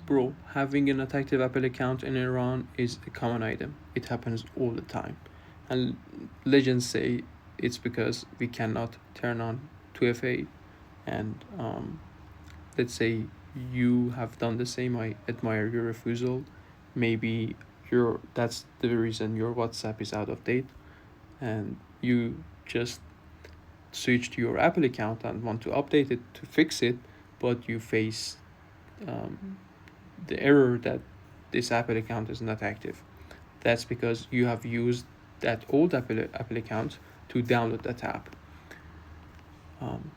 Bro, having an active Apple account in Iran is a common item. It happens all the time. And legends say it's because we cannot turn on 2FA. And let's say you have done the same. I admire your refusal. Maybe that's the reason your WhatsApp is out of date, and you just switch to your Apple account and want to update it to fix it, but you face um, the error that this Apple account is not active. That's because you have used that old Apple account to download that app.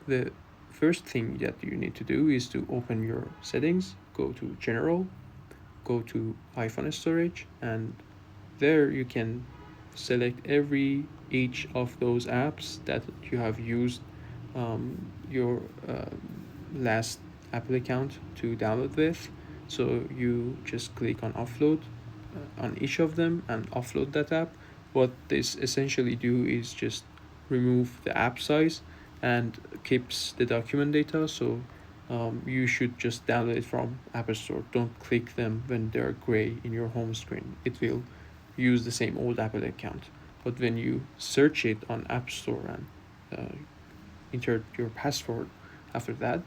The first thing that you need to do is to open your settings, go to General, go to iPhone storage, and there you can select each of those apps that you have used your last Apple account to download with. So you just click on offload on each of them and offload that app. What this essentially do is just remove the app size and keeps the document data. So you should just download it from App Store. Don't click them when they're gray in your home screen. It will use the same old Apple account. But when you search it on App Store and enter your password after that,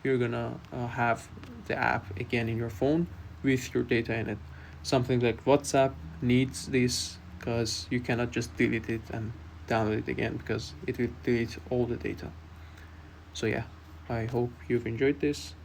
you're gonna have the app again in your phone with your data in it. Something like WhatsApp needs this because you cannot just delete it and download it again because it will delete all the data. So yeah, I hope you've enjoyed this.